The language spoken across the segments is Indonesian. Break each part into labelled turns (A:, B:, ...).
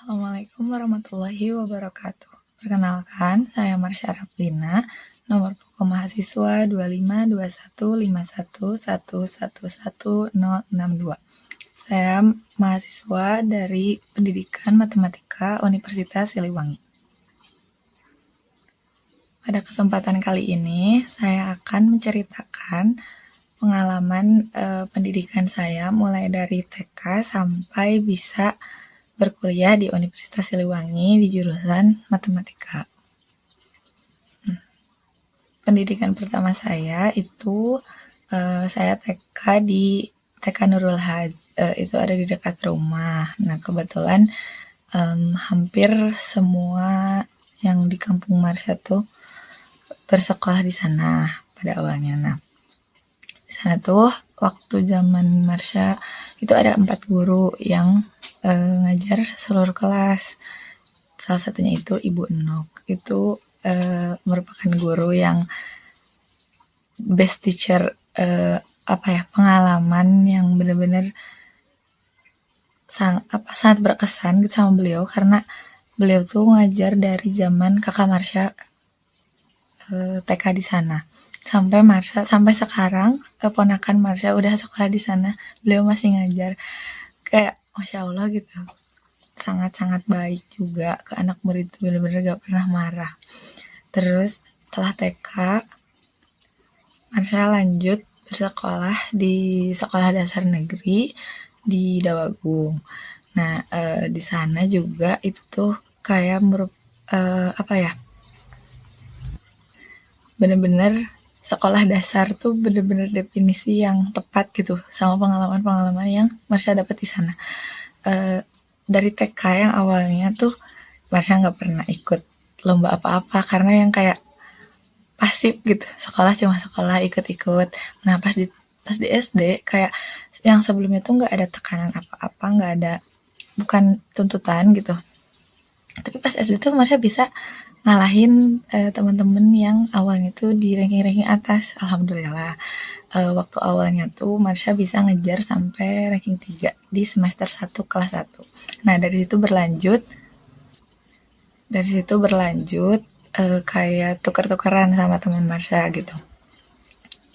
A: Assalamualaikum warahmatullahi wabarakatuh. Perkenalkan, saya Marsha Raplina, nomor pokok mahasiswa 2521511111062. Saya mahasiswa dari Pendidikan Matematika Universitas Siliwangi. Pada kesempatan kali ini, saya akan menceritakan pengalaman pendidikan saya mulai dari TK sampai bisa berkuliah di Universitas Siliwangi di jurusan Matematika. Pendidikan pertama saya itu saya TK di TK Nurul Haj, itu ada di dekat rumah. Nah, kebetulan hampir semua yang di Kampung Marsha tuh bersekolah di sana pada awalnya. Nah, di sana tuh waktu zaman Marsha itu ada 4 guru yang ngajar seluruh kelas. Salah satunya itu Ibu Enok. Itu merupakan guru yang best teacher, pengalaman yang benar-benar sangat berkesan gitu sama beliau, karena beliau tuh ngajar dari zaman kakak Marsha TK di sana sampai sekarang ponakan Marsha udah sekolah di sana, beliau masih ngajar. Kayak Masya Allah gitu, sangat-sangat baik juga ke anak murid, bener-bener gak pernah marah. Terus setelah TK, Marsha lanjut bersekolah di sekolah dasar negeri di Dawagung. Nah, di sana juga itu tuh kayak bener-bener sekolah dasar tuh bener-bener definisi yang tepat gitu sama pengalaman-pengalaman yang Marsha dapat di sana. Dari TK yang awalnya tuh Marsha nggak pernah ikut lomba apa-apa karena yang kayak pasif gitu, sekolah cuma sekolah ikut-ikut. Nah, pas di SD kayak yang sebelumnya tuh nggak ada tekanan apa-apa, nggak ada, bukan tuntutan gitu. Tapi pas SD tuh Marsha bisa ngalahin teman-teman yang awalnya tuh di ranking-ranking atas. Alhamdulillah. Waktu awalnya tuh Marsha bisa ngejar sampai ranking 3 di semester 1 kelas 1. Nah, dari situ berlanjut kayak tuker-tukeran sama teman Marsha gitu.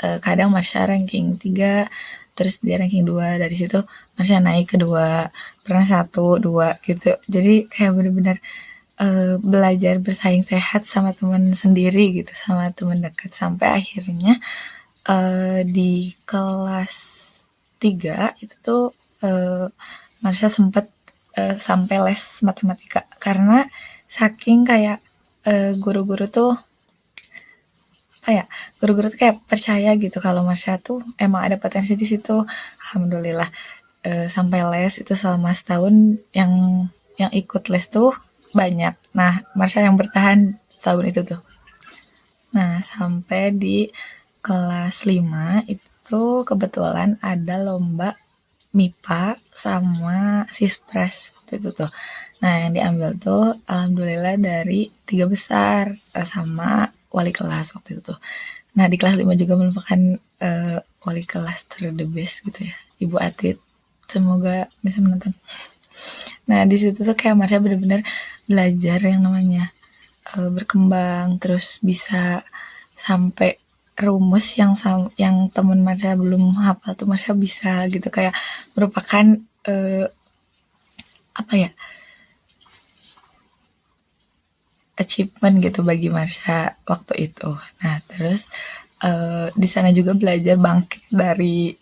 A: Kadang Marsha ranking 3, terus dia ranking 2, dari situ Marsha naik ke 2, pernah 1, 2 gitu. Jadi kayak bener-bener belajar bersaing sehat sama teman sendiri gitu, sama teman dekat, sampai akhirnya di kelas 3 itu tuh Marsha sempet sampai les matematika karena saking kayak guru-guru tuh guru-guru tuh kayak percaya gitu kalau Marsha tuh emang ada potensi di situ. Alhamdulillah sampai les itu selama setahun, yang ikut les tuh banyak. Nah, Marsha yang bertahan tahun itu tuh. Nah, sampai di kelas 5 itu kebetulan ada lomba MIPA sama Sispres itu tuh. Nah, yang diambil tuh alhamdulillah dari 3 besar sama wali kelas waktu itu tuh. Nah, di kelas 5 juga merupakan wali kelas the best gitu ya, Ibu Atit. Semoga bisa menonton. Nah, di situ tuh kayak Marsha bener-bener belajar yang namanya berkembang, terus bisa sampai rumus yang teman Marsha belum hafal tuh Marsha bisa gitu, kayak merupakan achievement gitu bagi Marsha waktu itu. Nah, terus di sana juga belajar bangkit dari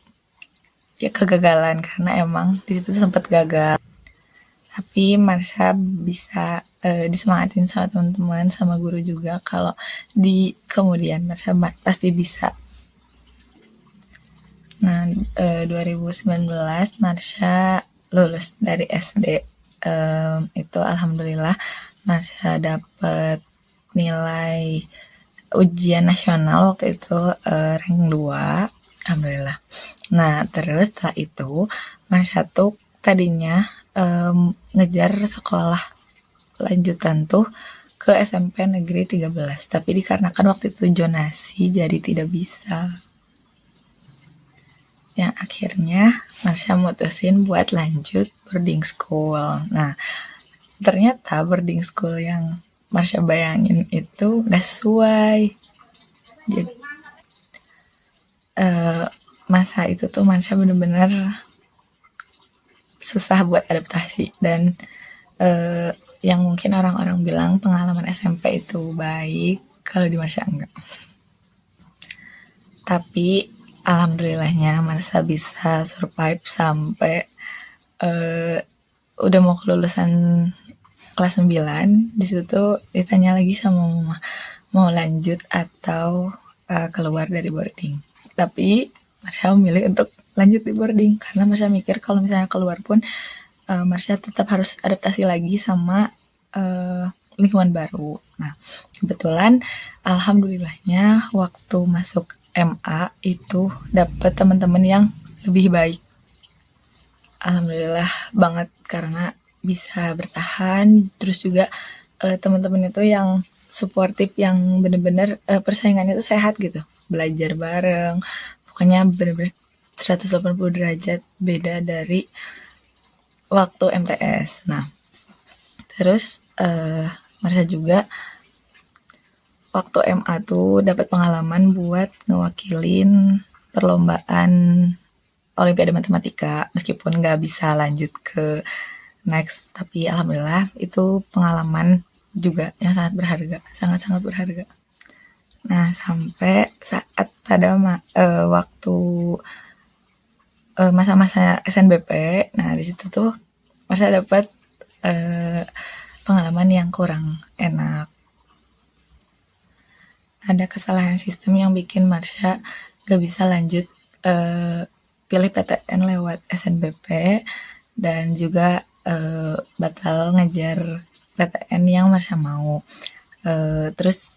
A: kegagalan, karena emang di situ sempat gagal. Tapi Marsha bisa disemangatin sama teman-teman, sama guru juga, kalau di kemudian Marsha pasti bisa. Nah, 2019 Marsha lulus dari SD. Itu alhamdulillah Marsha dapet nilai ujian nasional waktu itu rank 2. Alhamdulillah. Nah, terus setelah itu Marsha tuh tadinya ngejar sekolah lanjutan tuh ke SMP Negeri 13, tapi dikarenakan waktu itu zonasi jadi tidak bisa. Yang akhirnya Marsha mutusin buat lanjut boarding school. Nah, ternyata boarding school yang Marsha bayangin itu gak sesuai. Jadi masa itu tuh Marsha bener-bener susah buat adaptasi, dan yang mungkin orang-orang bilang pengalaman SMP itu baik, kalau di Marsha enggak. Tapi alhamdulillahnya Marsha bisa survive sampai udah mau kelulusan kelas 9. Di situ tuh ditanya lagi sama mama mau lanjut atau keluar dari boarding. Tapi Marsha memilih untuk lanjut di boarding karena Marsha mikir kalau misalnya keluar pun Marsha tetap harus adaptasi lagi sama lingkungan baru. Nah, kebetulan alhamdulillahnya waktu masuk MA itu dapet teman-teman yang lebih baik. Alhamdulillah banget karena bisa bertahan, terus juga teman-teman itu yang suportif, yang bener-bener persaingannya itu sehat gitu, belajar bareng, pokoknya bener-bener 180 derajat beda dari waktu MTS. Nah, terus Marsha juga waktu MA tuh dapat pengalaman buat ngewakilin perlombaan Olimpiade Matematika, meskipun nggak bisa lanjut ke next, tapi alhamdulillah itu pengalaman juga yang sangat berharga, sangat-sangat berharga. Nah, sampai saat pada waktu masa-masa SNBP, nah di situ tuh Marsha dapat pengalaman yang kurang enak. Ada kesalahan sistem yang bikin Marsha gak bisa lanjut pilih PTN lewat SNBP, dan juga batal ngejar PTN yang Marsha mau. Terus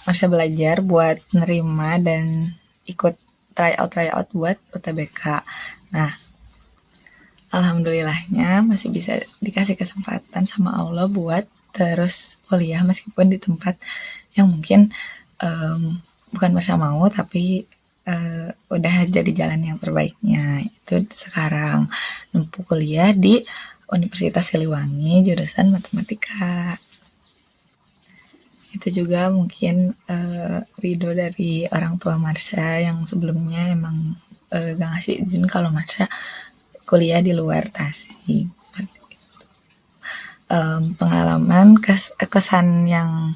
A: Marsha belajar buat nerima dan ikut tryout buat UTBK. Nah, alhamdulillahnya masih bisa dikasih kesempatan sama Allah buat terus kuliah meskipun di tempat yang mungkin bukan Marsha mau, tapi udah jadi jalan yang terbaiknya. Itu sekarang nempuh kuliah di Universitas Siliwangi jurusan matematika. Itu juga mungkin ridho dari orang tua Marsha yang sebelumnya emang gak ngasih izin kalau Marsha kuliah di luar Tasik. Pengalaman kesan yang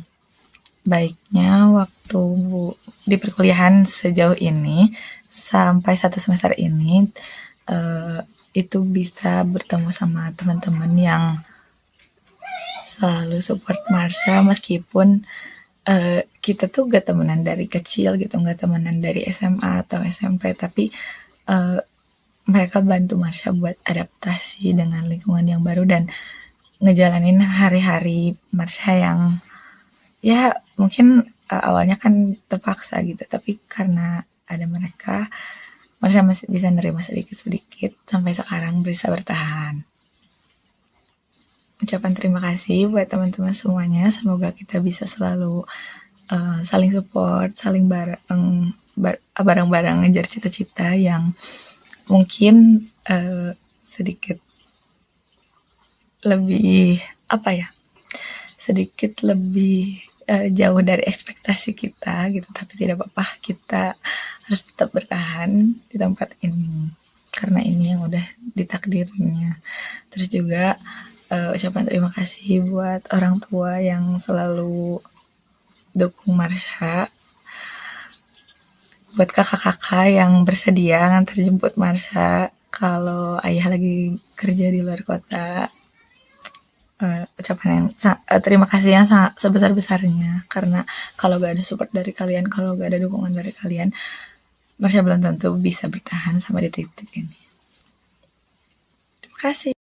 A: baiknya waktu di perkuliahan sejauh ini sampai 1 semester ini itu bisa bertemu sama teman-teman yang selalu support Marsha, meskipun kita tuh gak temenan dari kecil gitu, gak temenan dari SMA atau SMP, tapi mereka bantu Marsha buat adaptasi dengan lingkungan yang baru dan ngejalanin hari-hari Marsha yang ya mungkin awalnya kan terpaksa gitu, tapi karena ada mereka, Marsha masih bisa nerima sedikit-sedikit sampai sekarang bisa bertahan. Ucapan terima kasih buat teman-teman semuanya. Semoga kita bisa selalu saling support, saling bareng-bareng ngejar cita-cita yang mungkin sedikit lebih sedikit lebih jauh dari ekspektasi kita gitu, tapi tidak apa-apa, kita harus tetap bertahan di tempat ini karena ini yang udah ditakdirnya. Terus juga ucapan terima kasih buat orang tua yang selalu dukung Marsha, buat kakak-kakak yang bersedia nganter jemput Marsha kalau ayah lagi kerja di luar kota. Ucapan yang terima kasih yang sangat sebesar-besarnya, karena kalau gak ada support dari kalian, kalau gak ada dukungan dari kalian, Marsha belum tentu bisa bertahan sampai di titik ini. Terima kasih.